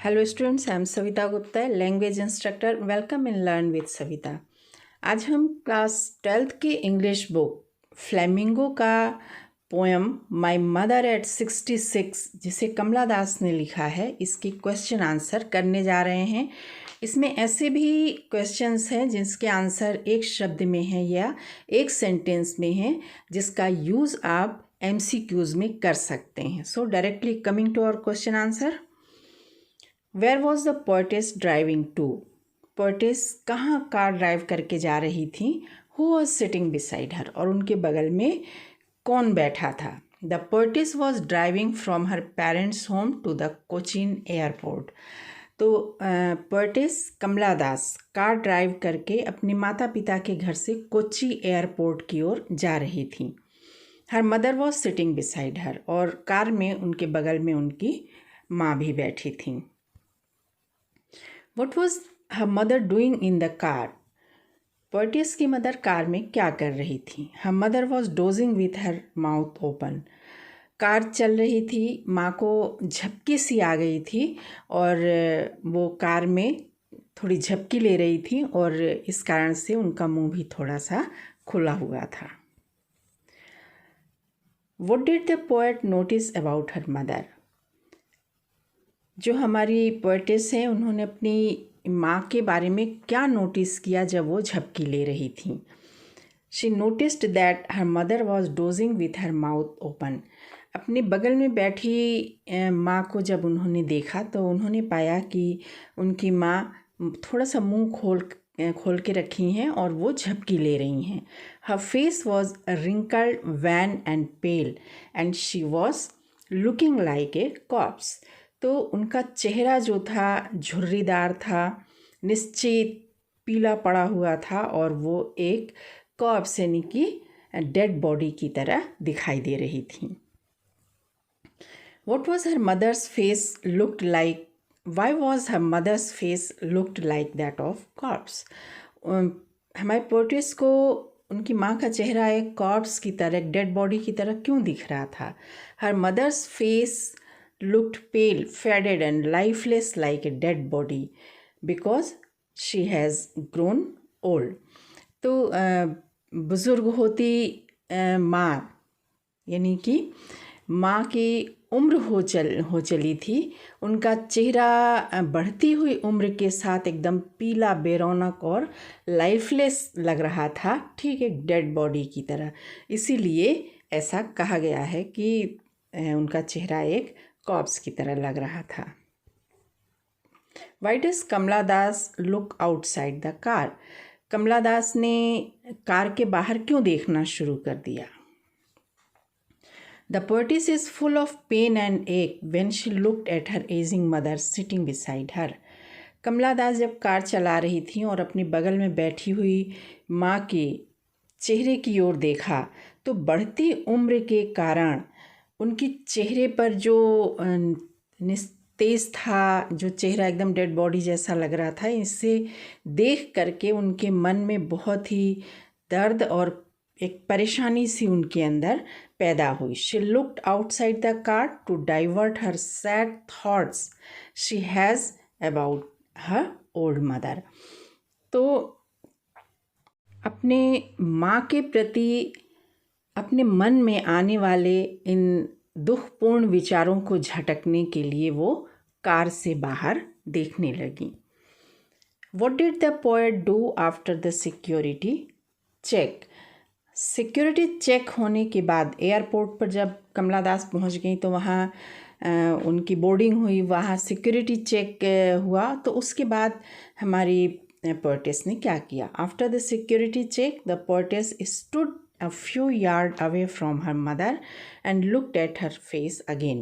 Hello students, I am Savita Gupta, language instructor. Welcome in learn with Savita. आज हम class 12th की English book flamingo का poem my mother at 66, जिसे कमला दास ने लिखा है, इसकी क्वेश्चन आंसर करने जा रहे हैं। इसमें ऐसे भी क्वेश्चंस हैं जिसके आंसर एक शब्द में है या एक सेंटेंस में है, जिसका यूज़ आप MCQs में कर सकते हैं। So directly coming to our question answer. Where was the poetess driving to? Poetess कहाँ कार ड्राइव करके जा रही थी? Who was sitting beside her? और उनके बगल में कौन बैठा था? The poetess was driving from her parents home to the Cochin airport. तो poetess Kamala Das car drive करके अपने माता पिता के घर से कोची एयरपोर्ट की ओर जा रही थी। हर mother was sitting beside her, और कार में उनके बगल में उनकी माँ भी बैठी थी। What was her mother doing in the car? Poetess की मदर कार में क्या कर रही थी? Her mother was dozing with her mouth open. Car चल रही थी, माँ को झपकी सी आ गई थी और वो कार में थोड़ी झपकी ले रही थी और इस कारण से उनका मुंह भी थोड़ा सा खुला हुआ था। What did the poet notice about her mother? जो हमारी पोएटेस हैं, उन्होंने अपनी माँ के बारे में क्या नोटिस किया जब वो झपकी ले रही थी? She noticed that her mother was dosing with her mouth open. अपने बगल में बैठी माँ को जब उन्होंने देखा तो उन्होंने पाया कि उनकी माँ थोड़ा सा मुंह खोल के रखी हैं और वो झपकी ले रही हैं। Her face was wrinkled, wan and pale and she was looking like a corpse. तो उनका चेहरा जो था झुर्रीदार था, निश्चित पीला पड़ा हुआ था और वो एक कॉर्प्स यानी कि डेड बॉडी की तरह दिखाई दे रही थी। What was her mother's face looked like? Why was her mother's face looked like that of corpse? हमारे पोएटेस को उनकी माँ का चेहरा एक कॉर्प्स की तरह, एक डेड बॉडी की तरह क्यों दिख रहा था? Her mother's face looked pale, faded and lifeless like a dead body because she has grown old. तो बुज़ुर्ग होती माँ यानी कि माँ की उम्र हो चली थी, उनका चेहरा बढ़ती हुई उम्र के साथ एकदम पीला, बेरौनक और लाइफलेस लग रहा था, ठीक एक डेड बॉडी की तरह। इसीलिए ऐसा कहा गया है कि उनका चेहरा एक कॉर्प्स की तरह लग रहा था। Why does Kamala Das look outside the car? Kamala Das ने कार के बाहर क्यों देखना शुरू कर दिया? The poetess is full of pain and ache when she looked at her aging mother sitting beside her. कमला दास जब कार चला रही थी और अपनी बगल में बैठी हुई माँ के चेहरे की ओर देखा तो बढ़ती उम्र के कारण उनकी चेहरे पर जो निस्तेज था, जो चेहरा एकदम डेड बॉडी जैसा लग रहा था, इससे देख करके उनके मन में बहुत ही दर्द और एक परेशानी सी उनके अंदर पैदा हुई। She looked outside the car to divert her sad thoughts she has about her old mother. तो अपने माँ के प्रति अपने मन में आने वाले इन दुखपूर्ण विचारों को झटकने के लिए वो कार से बाहर देखने लगी। What did the poet do after the security check? Security check होने के बाद एयरपोर्ट पर जब कमला दास पहुंच गई तो वहाँ उनकी बोर्डिंग हुई, वहाँ सिक्योरिटी चेक हुआ। तो उसके बाद हमारी पोएटेस ने क्या किया? After the security check the poetess stood a few yards away from her mother and looked at her face again.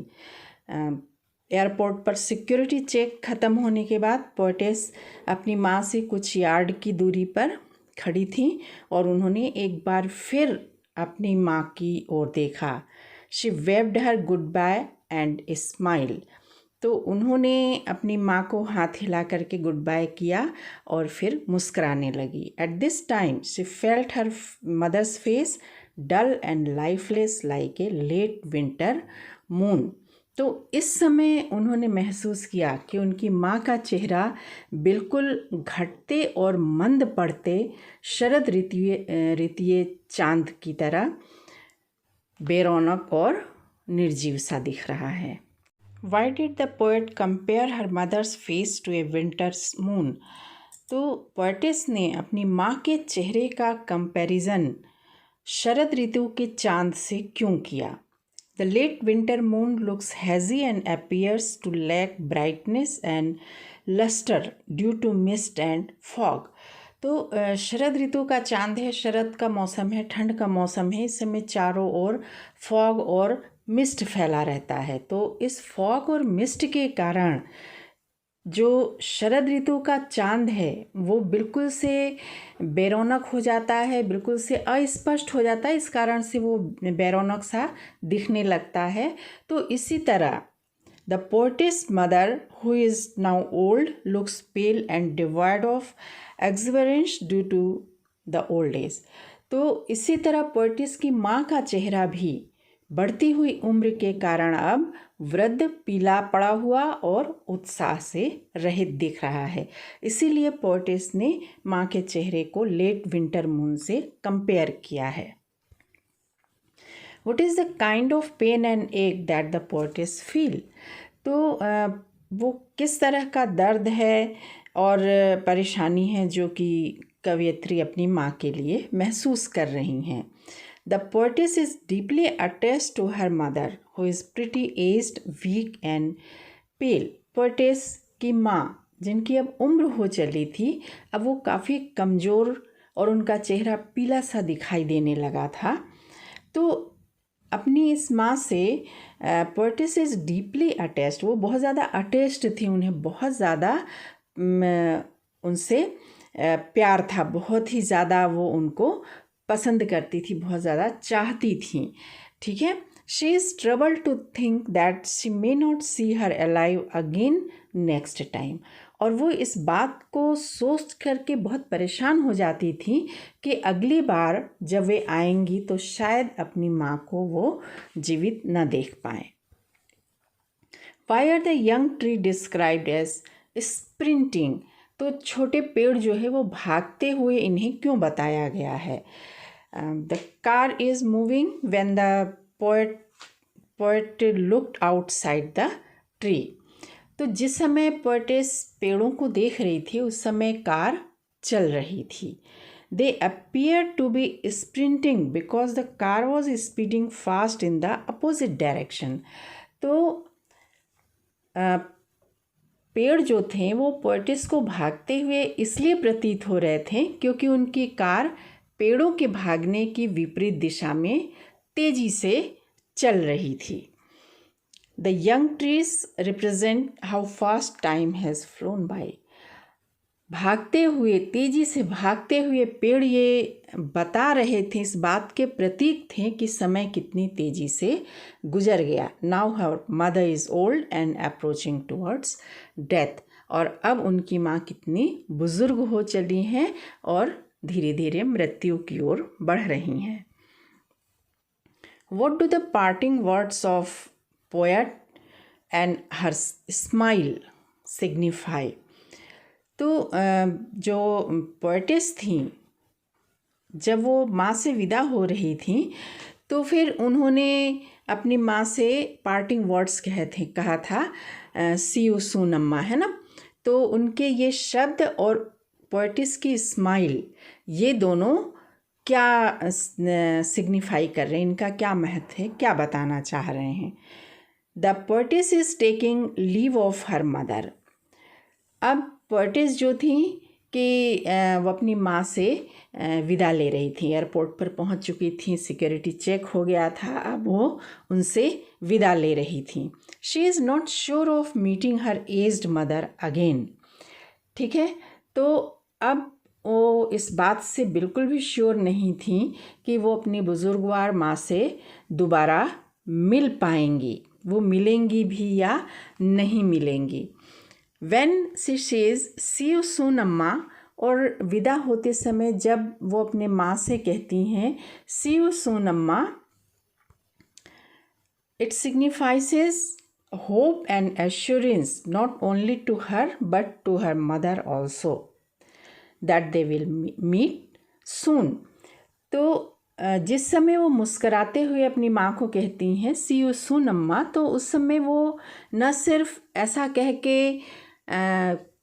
Airport पर सिक्योरिटी चेक ख़त्म होने के बाद पोएटेस अपनी माँ से कुछ यार्ड की दूरी पर खड़ी थी और उन्होंने एक बार फिर अपनी माँ की ओर देखा। She waved her goodbye and smile. तो उन्होंने अपनी माँ को हाथ हिला करके गुड बाय किया और फिर मुस्कुराने लगी। At this time she felt her mother's face dull and lifeless like a late winter moon. तो इस समय उन्होंने महसूस किया कि उनकी माँ का चेहरा बिल्कुल घटते और मंद पड़ते शरद ऋतुये चांद की तरह बेरौनक और निर्जीव सा दिख रहा है। Why did the poet compare her mother's face to a winter's moon? तो पोएटिस ने अपनी माँ के चेहरे का कंपैरिजन शरद ऋतु के चांद से क्यों किया? The late winter moon looks hazy and appears to lack brightness and luster due to mist and fog. तो शरद ऋतु का चांद है, शरद का मौसम है, ठंड का मौसम है, इस समय चारों ओर फॉग और मिस्ट फैला रहता है। तो इस फॉग और मिस्ट के कारण जो शरद ऋतु का चांद है वो बिल्कुल से बेरौनक हो जाता है, बिल्कुल से अस्पष्ट हो जाता है, इस कारण से वो बेरौनक सा दिखने लगता है। तो इसी तरह the poetess mother who is now old looks pale and devoid of exuberance due to the old age. तो इसी तरह पोएटिस की माँ का चेहरा भी बढ़ती हुई उम्र के कारण अब वृद्ध, पीला पड़ा हुआ और उत्साह से रहित दिख रहा है। इसीलिए पोएटिस ने माँ के चेहरे को लेट विंटर मून से कंपेयर किया है। What is the kind of pain and ache that the poetess feel? तो वो किस तरह का दर्द है और परेशानी है जो कि कवयित्री अपनी माँ के लिए महसूस कर रही हैं। The poetess is deeply attached to her mother, who is pretty aged, weak and pale. Poet's की माँ, जिनकी अब उम्र हो चली थी, अब वो काफ़ी कमज़ोर और उनका चेहरा पीला सा दिखाई देने लगा था। तो अपनी इस माँ से पोएटिस इज़ डीपली अटैच्ड, वो बहुत ज़्यादा अटैच्ड थी, उन्हें बहुत ज़्यादा उनसे प्यार था, बहुत ही ज़्यादा वो उनको पसंद करती थी, बहुत ज़्यादा चाहती थी। ठीक है। She is trouble to think that she may not see her alive again next time. और वो इस बात को सोच करके बहुत परेशान हो जाती थी कि अगली बार जब वे आएंगी तो शायद अपनी माँ को वो जीवित न देख पाए। Why are the young tree described as sprinting? तो छोटे पेड़ जो है वो भागते हुए इन्हें क्यों बताया गया है? The car is moving when the poet looked outside the tree. तो जिस समय पोएटिस पेड़ों को देख रही थी उस समय कार चल रही थी। They appeared to be sprinting because the car was speeding fast in the opposite direction. तो पेड़ जो थे वो पोएटिस को भागते हुए इसलिए प्रतीत हो रहे थे क्योंकि उनकी कार पेड़ों के भागने की विपरीत दिशा में तेजी से चल रही थी। The young trees represent how fast time has flown by. भागते हुए, तेजी से भागते हुए पेड़ ये बता रहे थे, इस बात के प्रतीक थे कि समय कितनी तेजी से गुजर गया। Now her mother is old and approaching towards death. और अब उनकी माँ कितनी बुजुर्ग हो चली हैं और धीरे धीरे मृत्यु की ओर बढ़ रही हैं। What do the parting words of poet and her smile signify? तो जो पोएटिस थी जब वो माँ से विदा हो रही थी तो फिर उन्होंने अपनी माँ से पार्टिंग वर्ड्स कहा था सी यू सून अम्मा, है ना। तो उनके ये शब्द और पोएटिस की स्माइल, ये दोनों क्या सिग्निफाई कर रहे हैं, इनका क्या महत्व है, क्या बताना चाह रहे हैं। The poet's is taking leave of her mother. अब पोएटिस जो थी कि वो अपनी माँ से विदा ले रही थी, एयरपोर्ट पर पहुंच चुकी थी, सिक्योरिटी चेक हो गया था, अब वो उनसे विदा ले रही थी। She is not sure of meeting her aged mother again. ठीक है। तो अब वो इस बात से बिल्कुल भी श्योर नहीं थी कि वो अपनी बुजुर्गवार माँ से दोबारा मिल पाएंगी, वो मिलेंगी भी या नहीं मिलेंगी। When she says see you soon अम्मा, और विदा होते समय जब वो अपने माँ से कहती हैं see you soon अम्मा, it signifies hope and assurance not only to her but to her mother also that they will meet soon. तो जिस समय वो मुस्कराते हुए अपनी माँ को कहती हैं सी यू सून अम्मा, तो उस समय वो न सिर्फ ऐसा कह के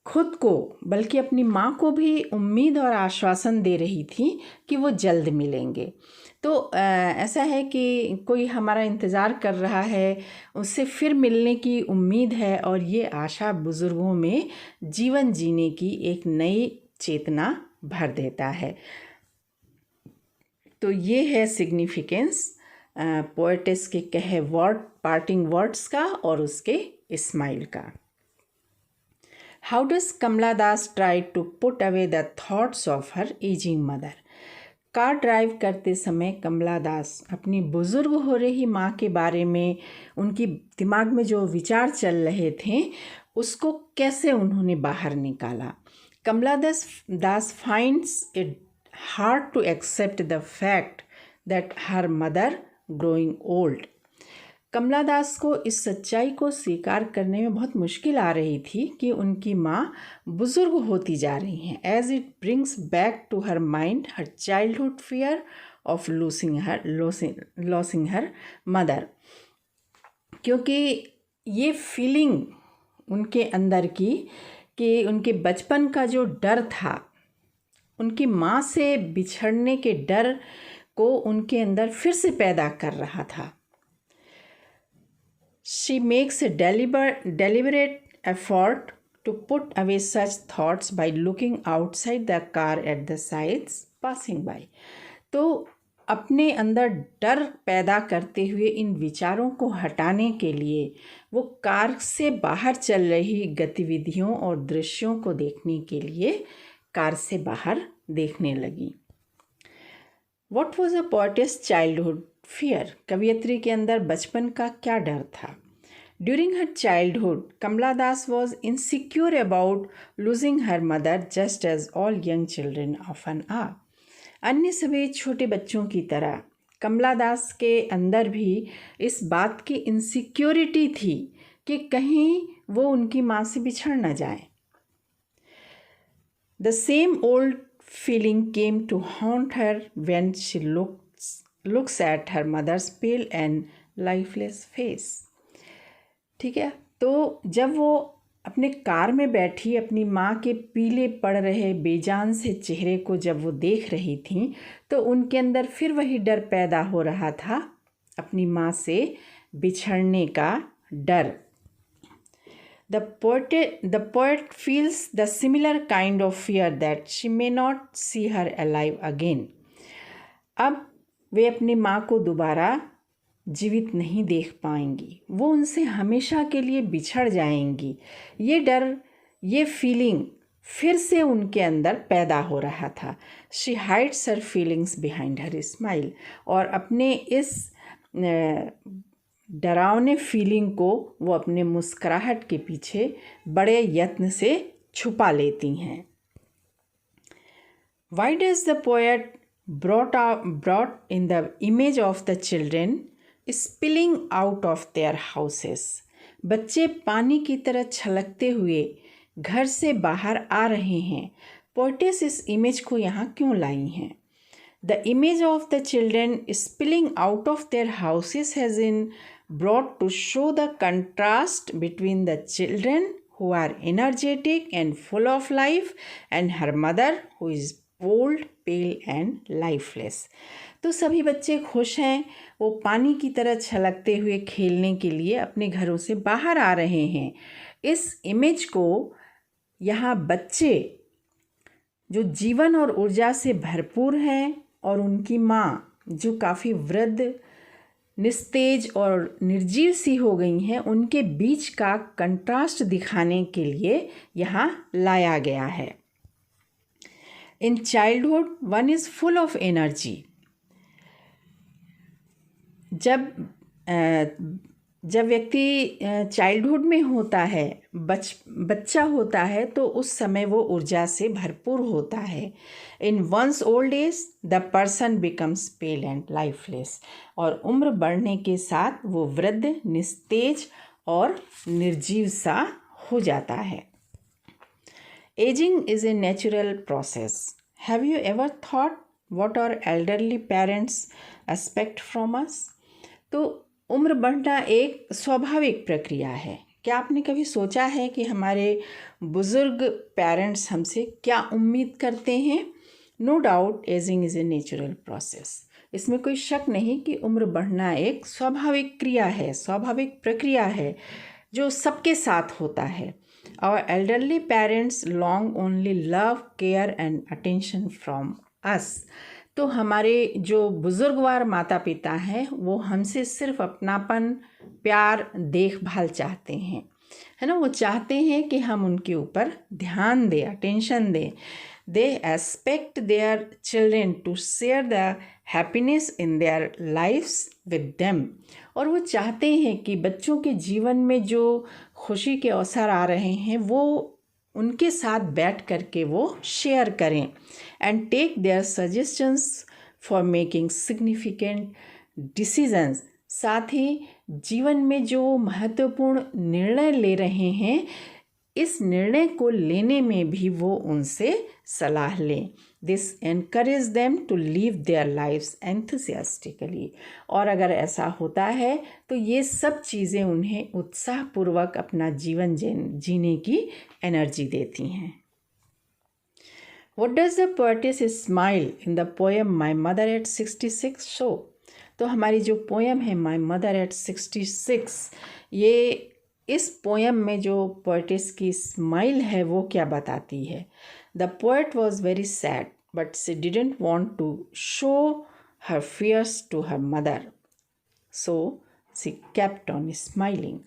खुद को बल्कि अपनी माँ को भी उम्मीद और आश्वासन दे रही थी कि वो जल्द मिलेंगे। तो ऐसा है कि कोई हमारा इंतज़ार कर रहा है, उससे फिर मिलने की उम्मीद है और ये आशा बुज़ुर्गों में जीवन जीने की एक नई चेतना भर देता है। तो ये है सिग्निफिकेंस पोएटिस के कहे पार्टिंग वर्ड्स का और उसके स्माइल का। How does Kamala Das try to put away the thoughts of her ageing mother. Car drive करते समय कमला दास अपनी बुज़ुर्ग हो रही माँ के बारे में उनकी दिमाग में जो विचार चल रहे थे उसको कैसे उन्होंने बाहर निकाला। Kamala Das finds it hard to accept the fact that her mother growing old। कमला दास को इस सच्चाई को स्वीकार करने में बहुत मुश्किल आ रही थी कि उनकी माँ बुज़ुर्ग होती जा रही हैं। As it brings back to her mind her childhood fear of losing her mother. क्योंकि ये फीलिंग उनके अंदर की कि उनके बचपन का जो डर था, उनकी माँ से बिछड़ने के डर को उनके अंदर फिर से पैदा कर रहा था। She makes a deliberate effort to put away such thoughts by looking outside the car at the sides passing by. तो अपने अंदर डर पैदा करते हुए इन विचारों को हटाने के लिए वो कार से बाहर चल रही गतिविधियों और दृश्यों को देखने के लिए कार से बाहर देखने लगी। What was a poetess childhood fear. कवियत्री के अंदर बचपन का क्या डर था। During her childhood Kamala Das was insecure about losing her mother just as all young children often are. अन्य सभी छोटे बच्चों की तरह कमला दास के अंदर भी इस बात की इनसिक्योरिटी थी कि कहीं वो उनकी माँ से बिछड़ न जाए। The same old feeling came to haunt her when she looks at her mother's pale and lifeless face। ठीक है, तो जब वो अपने कार में बैठी अपनी माँ के पीले पड़ रहे बेजान से चेहरे को जब वो देख रही थी तो उनके अंदर फिर वही डर पैदा हो रहा था, अपनी माँ से बिछड़ने का डर। The poet feels the similar kind of fear that she may not see her alive again। अब वे अपनी माँ को दोबारा जीवित नहीं देख पाएंगी, वो उनसे हमेशा के लिए बिछड़ जाएंगी। ये डर, ये फीलिंग फिर से उनके अंदर पैदा हो रहा था। She hides her feelings behind her smile। और अपने इस डरावने फीलिंग को वो अपने मुस्कुराहट के पीछे बड़े यत्न से छुपा लेती हैं। Why does the poet brought in the image of the children spilling out of their houses। बच्चे पानी की तरह छलकते हुए घर से बाहर आ रहे हैं। पोएटिस इस इमेज को यहाँ क्यों लाई हैं। The image of the children spilling out of their houses has been brought to show the contrast between the children who are energetic and full of life and her mother who is old, pale and lifeless। तो सभी बच्चे खुश हैं, वो पानी की तरह छलकते हुए खेलने के लिए अपने घरों से बाहर आ रहे हैं। इस इमेज को यहाँ बच्चे जो जीवन और ऊर्जा से भरपूर हैं और उनकी माँ जो काफ़ी वृद्ध, निस्तेज और निर्जीव सी हो गई हैं, उनके बीच का कंट्रास्ट दिखाने के लिए यहाँ लाया गया है। In childhood one is full of energy. जब व्यक्ति चाइल्डहुड में होता है, बच्चा होता है, तो उस समय वो ऊर्जा से भरपूर होता है। In one's old age the person becomes pale and lifeless. और उम्र बढ़ने के साथ वो वृद्ध, निस्तेज और निर्जीव सा हो जाता है। Ageing is a natural process. Have you ever thought what our elderly parents expect from us? तो उम्र बढ़ना एक स्वाभाविक प्रक्रिया है। क्या आपने कभी सोचा है कि हमारे बुज़ुर्ग पेरेंट्स हमसे क्या उम्मीद करते हैं? No doubt ageing is a natural process. इसमें कोई शक नहीं कि उम्र बढ़ना एक स्वाभाविक क्रिया है, स्वाभाविक प्रक्रिया है जो सबके साथ होता है। Our elderly parents long only love, care and attention from us. तो हमारे जो बुजुर्गवार माता पिता हैं वो हमसे सिर्फ अपनापन, प्यार, देखभाल चाहते हैं, है ना। वो चाहते हैं कि हम उनके ऊपर ध्यान दें, अटेंशन दें। They expect their children to share the happiness in their lives with them. और वो चाहते हैं कि बच्चों के जीवन में जो खुशी के अवसर आ रहे हैं वो उनके साथ बैठ कर के वो शेयर करें। And take their suggestions for making significant decisions. साथ ही जीवन में जो महत्वपूर्ण निर्णय ले रहे हैं, इस निर्णय को लेने में भी वो उनसे सलाह लें। This encourage them to live their lives enthusiastically. और अगर ऐसा होता है तो ये सब चीज़ें उन्हें उत्साहपूर्वक अपना जीवन जीने की एनर्जी देती हैं। What does the poetess smile in the poem My Mother at 66 show? तो हमारी जो पोएम है My Mother at 66, ये इस पोएम में जो पोएटेस की स्माइल है वो क्या बताती है? The poet was very sad, but she didn't want to show her fears to her mother, so she kept on smiling.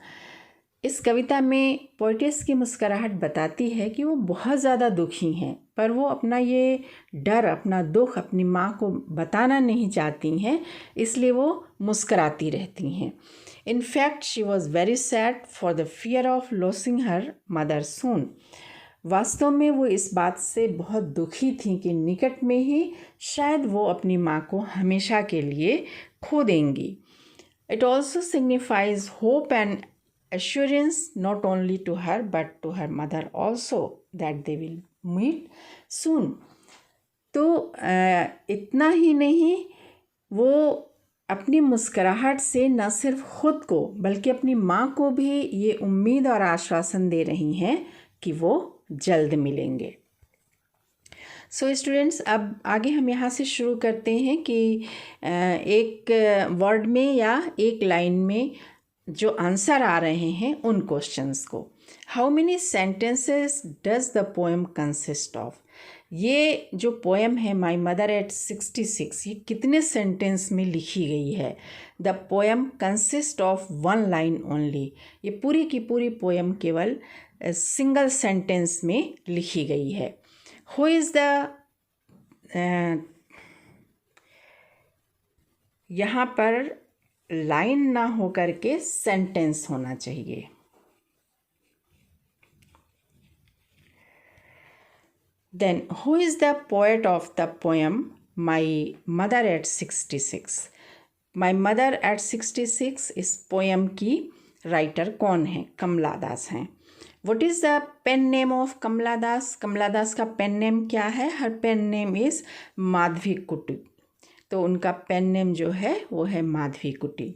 इस कविता में पोएटेस की मुस्कुराहट बताती है कि वो बहुत ज़्यादा दुखी हैं, पर वो अपना ये डर, अपना दुख अपनी माँ को बताना नहीं चाहती हैं, इसलिए वो मुस्कुराती रहती हैं। In fact she was very sad for the fear of losing her mother soon. वास्तव में वो इस बात से बहुत दुखी थी कि निकट में ही शायद वो अपनी माँ को हमेशा के लिए खो देंगी। It also signifies hope and assurance not only to her but to her mother also that they will meet soon. तो इतना ही नहीं, वो अपनी मुस्कुराहट से न सिर्फ खुद को बल्कि अपनी माँ को भी ये उम्मीद और आश्वासन दे रही हैं कि वो जल्द मिलेंगे। सो स्टूडेंट्स, अब आगे हम यहाँ से शुरू करते हैं कि एक वर्ड में या एक लाइन में जो आंसर आ रहे हैं उन क्वेश्चंस को। How many sentences does the poem consist of? ये जो पोएम है माई मदर एट 66, ये कितने सेंटेंस में लिखी गई है? The poem consist of one line only. ये पूरी की पूरी पोएम केवल सिंगल सेंटेंस में लिखी गई है। हु इज़ द यहाँ पर लाइन ना हो करके सेंटेंस होना चाहिए। Then who is the poet of the poem my mother at 66? My mother at 66 इस पोएम की राइटर कौन है? कमला दास हैं। What is the pen name of Kamala Das? Kamala Das का पेन नेम क्या है? Her pen name is Madhavi Kutty. तो उनका पेन नेम जो है वो है Madhavi Kutty.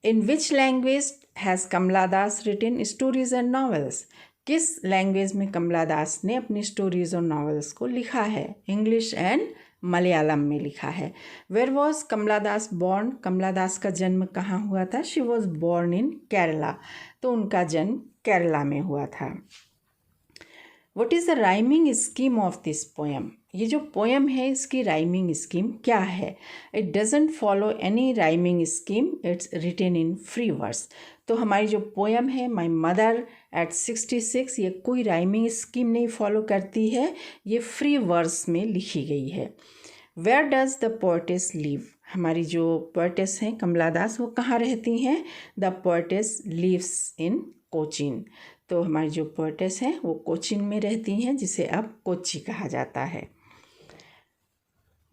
In which language has Kamala Das written stories and novels? किस लैंग्वेज में कमला दास ने अपनी स्टोरीज और नॉवेल्स को लिखा है? इंग्लिश एंड मलयालम में लिखा है। Where was Kamala Das born? Kamala Das का जन्म कहाँ हुआ था? She was born in Kerala. तो उनका जन्म केरला में हुआ था। What is the rhyming scheme of this poem? ये जो पोएम है इसकी राइमिंग स्कीम क्या है? It doesn't follow any rhyming scheme, it's written in free verse. तो हमारी जो पोएम है माई मदर एट 66, ये कोई राइमिंग स्कीम नहीं फॉलो करती है, ये फ्री वर्स में लिखी गई है। Where does the poetess live? हमारी जो पोएटेस हैं कमला दास, वो कहाँ रहती हैं? The poetess lives in Cochin. तो हमारी जो पोएटेस हैं वो कोचीन में रहती हैं, जिसे अब कोच्चि कहा जाता है।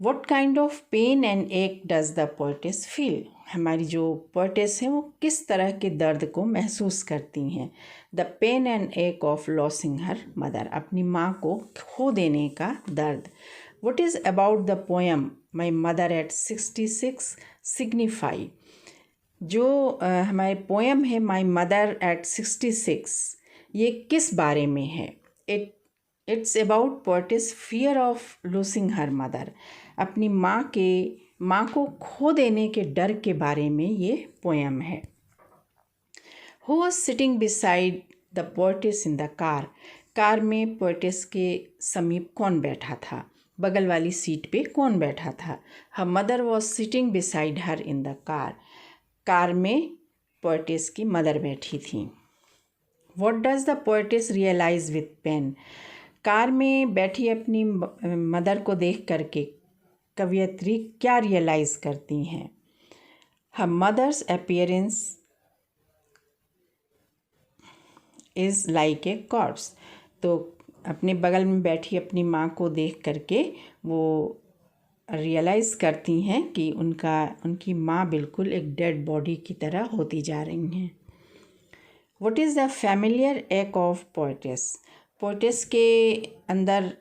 What kind of pain and ache does the poetess feel? हमारी जो पोएटेस हैं वो किस तरह के दर्द को महसूस करती हैं। द पेन एंड एक ऑफ लॉसिंग हर मदर, अपनी माँ को खो देने का दर्द। What is about the poem my mother at 66 signify, जो हमारे पोएम है माई मदर एट 66, ये किस बारे में है। It's about poetess fear of losing her mother, अपनी माँ को खो देने के डर के बारे में ये पोएम है। Who was sitting beside the poetess in the car, car में पोएटेस के समीप कौन बैठा था, बगल वाली सीट पे कौन बैठा था। Her mother was sitting beside her in the car, car में पोएटेस की मदर बैठी थी। What does the poetess realise with pain, car में बैठी अपनी मदर को देख करके कवयित्री क्या रियलाइज़ करती हैं। Her mother's appearance is like a corpse, तो अपने बगल में बैठी अपनी माँ को देख करके वो रियलाइज़ करती हैं कि उनकी माँ बिल्कुल एक डेड बॉडी की तरह होती जा रही हैं। व्हाट इज़ द फैमिलियर एक ऑफ पोएटेस, पोएटेस के अंदर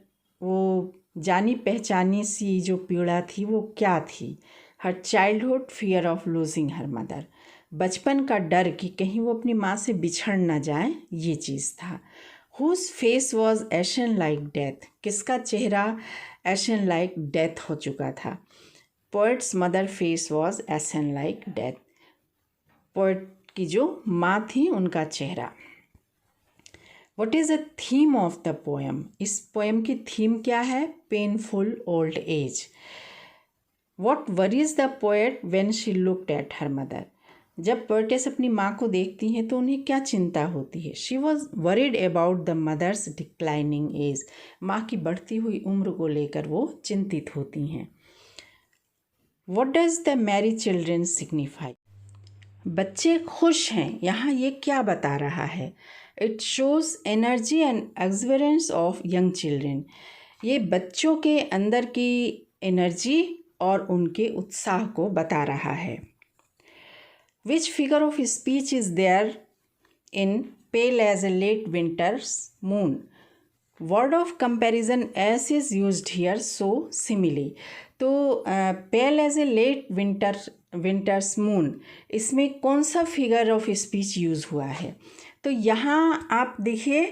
वो जानी पहचानी सी जो पीड़ा थी वो क्या थी। हर childhood fear of losing her mother, बचपन का डर कि कहीं वो अपनी माँ से बिछड़ ना जाए, ये चीज़ था। Whose face was ashen like death, किसका चेहरा एशन लाइक डेथ हो चुका था। Poet's mother face was ashen like death, poet की जो माँ थी उनका चेहरा। What is the theme of the poem, इस पोएम की थीम क्या है। Painful old age. What worries the poet when she looked at her mother, जब पोएटेस अपनी माँ को देखती हैं तो उन्हें क्या चिंता होती है। She was worried about the mother's declining age, माँ की बढ़ती हुई उम्र को लेकर वो चिंतित होती हैं। What does the merry children signify, बच्चे खुश हैं, यहाँ ये क्या बता रहा है। It shows energy and exuberance of young children, ये बच्चों के अंदर की एनर्जी और उनके उत्साह को बता रहा है। Which figure of speech is there in pale as a late winter's moon, word of comparison as is used here so simile, तो pale as a late winter's moon, इसमें कौन सा फिगर ऑफ स्पीच यूज़ हुआ है। तो यहाँ आप देखिए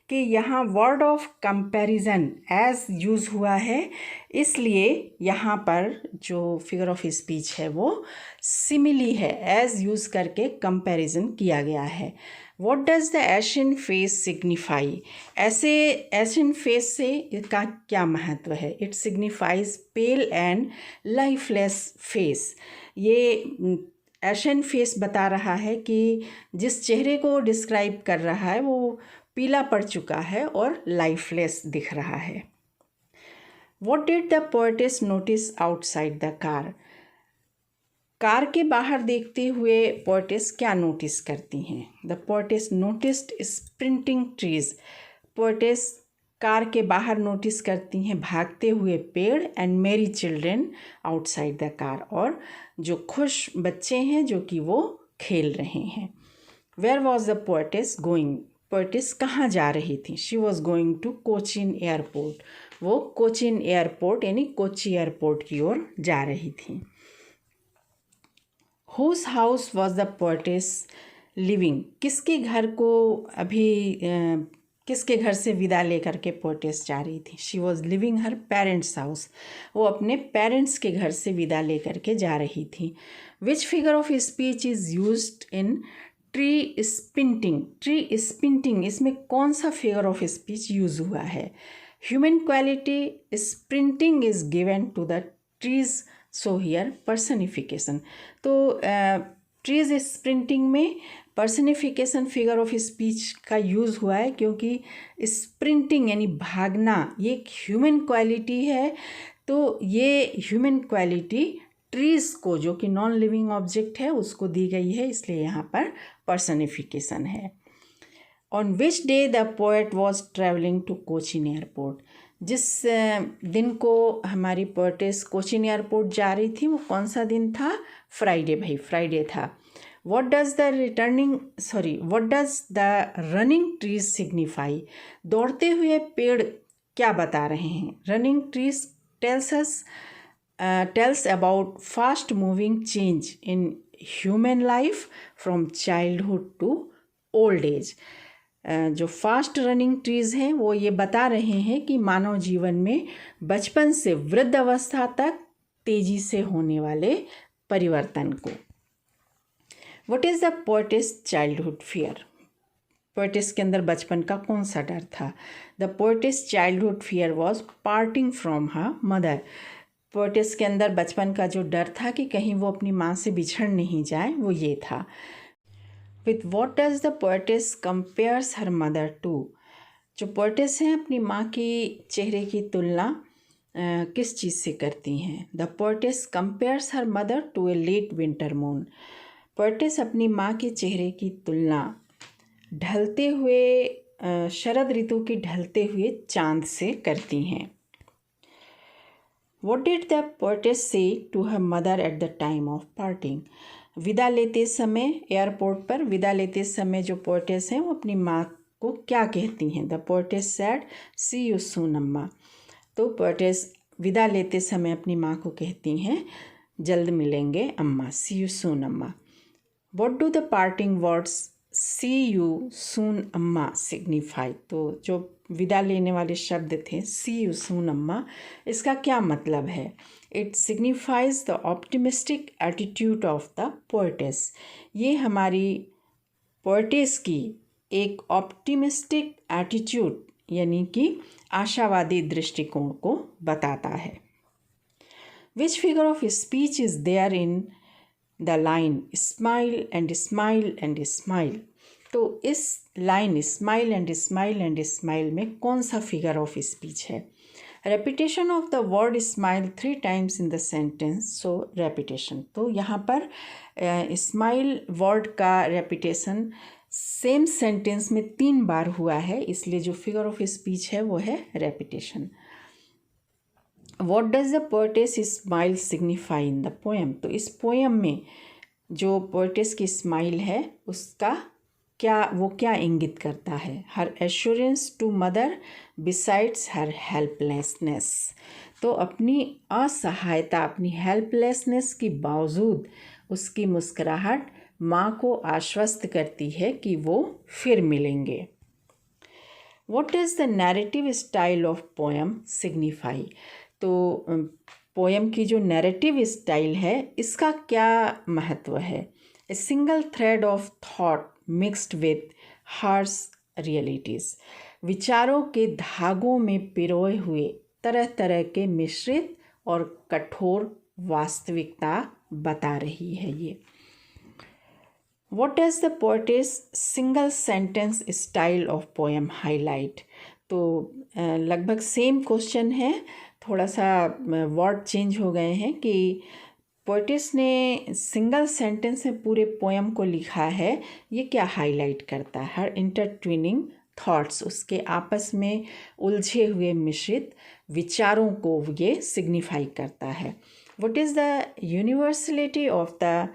कि यहाँ word of comparison as use हुआ है, इसलिए यहाँ पर जो फिगर ऑफ स्पीच है वो सिमिली है, एज यूज़ करके कंपैरिजन किया गया है। What does the Asian face signify, ऐसे एशियन फेस से इसका क्या महत्व है। It signifies pail and lifeless face, ये एशियन फेस बता रहा है कि जिस चेहरे को डिस्क्राइब कर रहा है वो पीला पड़ चुका है और लाइफलेस दिख रहा है। What did the poetess notice outside the car, car के बाहर देखते हुए पोएटेस क्या नोटिस करती हैं। The poetess noticed sprinting trees, poetess car के बाहर नोटिस करती हैं भागते हुए पेड़ एंड मेरी चिल्ड्रेन आउटसाइड द कार, और जो खुश बच्चे हैं जो कि वो खेल रहे हैं। Where was the poetess going, poetess कहाँ जा रही थी। She was going to Cochin airport, वो कोचीन एयरपोर्ट यानी कोची एयरपोर्ट की ओर जा रही थी। Whose house was the poetess living, किसके घर को अभी किसके घर से विदा लेकर के पोएटेस जा रही थी। She was living her parents house, वो अपने पेरेंट्स के घर से विदा लेकर के जा रही थी। Which figure of speech is used in tree sprinting, tree sprinting इसमें कौन सा फिगर ऑफ स्पीच यूज हुआ है। Human quality sprinting is given to the trees, so here personification, तो ट्रीज स्प्रिंटिंग में पर्सनिफिकेशन फिगर ऑफ स्पीच का use हुआ है, क्योंकि स्प्रिंटिंग यानी भागना ये एक ह्यूमन क्वालिटी है, तो ये ह्यूमन क्वालिटी ट्रीज़ को, जो कि नॉन लिविंग ऑब्जेक्ट है, उसको दी गई है, इसलिए यहाँ पर पर्सनिफिकेशन है। On which day the poet was travelling to Cochin airport, जिस दिन को हमारी पोएटेस कोचीन एयरपोर्ट जा रही थी वो कौन सा दिन था? फ्राइडे भाई, फ्राइडे था। What does the running trees signify? दौड़ते हुए पेड़ क्या बता रहे हैं? Running trees tells about fast moving change in human life from childhood to old age. जो फास्ट रनिंग ट्रीज़ हैं वो ये बता रहे हैं कि मानव जीवन में बचपन से वृद्ध अवस्था तक तेजी से होने वाले परिवर्तन को। What is the poetess childhood fear? Poetess के अंदर बचपन का कौन सा डर था? The poetess childhood fear was parting from her mother. Poetess के अंदर बचपन का जो डर था कि कहीं वो अपनी माँ से बिछड़ नहीं जाए, वो ये था। With what does the poetess compares her mother to? जो पोएटेस हैं अपनी माँ की चेहरे की तुलना किस चीज़ से करती हैं? The poetess compares her mother to a late winter moon. Poetess अपनी माँ के चेहरे की तुलना ढलते हुए शरद ऋतु के ढलते हुए चांद से करती हैं। What did the poetess say to her mother at the time of parting? विदा लेते समय, एयरपोर्ट पर विदा लेते समय जो पोएटेस हैं वो अपनी माँ को क्या कहती हैं? The poetess said see you soon amma. तो पोएटेस विदा लेते समय अपनी माँ को कहती हैं जल्द मिलेंगे अम्मा, सी यू सून अम्मा। What do the parting words see you soon amma signify? तो जो विदा लेने वाले शब्द थे सी यू सून अम्मा, इसका क्या मतलब है? It signifies the optimistic attitude of the poetess. ये हमारी पोएटेस की एक ऑप्टिमिस्टिक एटीट्यूड यानी कि आशावादी दृष्टिकोण को बताता है। Which figure of speech is there in the line smile and smile and smile? तो इस line smile and smile and smile में कौन सा फिगर ऑफ स्पीच है? Repetition of the word smile 3 times in the sentence, so repetition. तो यहाँ पर smile word का रेपिटेशन सेम सेंटेंस में 3 बार हुआ है, इसलिए जो फिगर ऑफ स्पीच है वो है repetition. What does the poetess smile signify in the poem? तो इस पोएम में जो पोएटेस की स्माइल है उसका क्या इंगित करता है? Her assurance to mother besides her helplessness. तो अपनी असहायता, अपनी हेल्पलेसनेस के बावजूद उसकी मुस्कुराहट माँ को आश्वस्त करती है कि वो फिर मिलेंगे। What does the narrative style of poem signify? तो पोएम की जो नैरेटिव स्टाइल है इसका क्या महत्व है? A single thread of thought mixed with harsh realities. विचारों के धागों में पिरोए हुए तरह तरह के मिश्रित और कठोर वास्तविकता बता रही है ये। What does the poetess single sentence style of poem highlight? तो लगभग सेम क्वेश्चन है, थोड़ा सा वर्ड चेंज हो गए हैं कि पोएटेस ने सिंगल सेंटेंस में पूरे पोएम को लिखा है, ये क्या हाईलाइट करता है? हर इंटरट्विनिंग थॉट्स, उसके आपस में उलझे हुए मिश्रित विचारों को ये सिग्निफाई करता है। What is the universality of the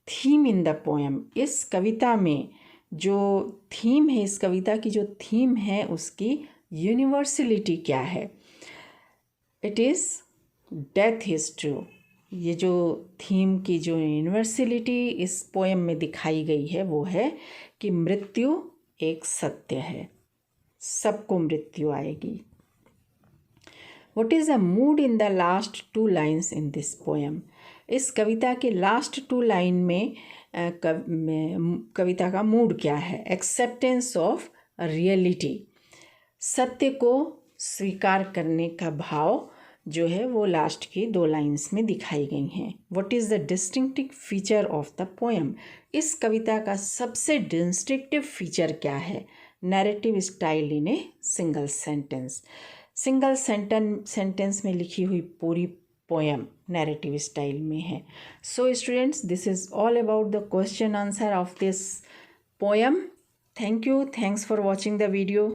theme in the poem? इस कविता में जो थीम है, इस कविता की जो थीम है उसकी यूनिवर्सलिटी क्या है? It is death is true. ये जो थीम की जो यूनिवर्सलिटी इस पोएम में दिखाई गई है वो है कि मृत्यु एक सत्य है, सबको मृत्यु आएगी। What is the mood in the last 2 lines in this poem? इस कविता के लास्ट 2 line में कविता का मूड क्या है? एक्सेप्टेंस ऑफ रियलिटी, सत्य को स्वीकार करने का भाव जो है वो लास्ट की 2 lines में दिखाई गई हैं। What is the distinctive feature of the poem? इस कविता का सबसे डिस्टिंक्टिव फीचर क्या है? Narrative style in a single sentence. Single sentence में लिखी हुई पूरी पोएम नैरेटिव स्टाइल में है। So students, this is all about the question answer of this poem. Thank you, thanks for watching the video.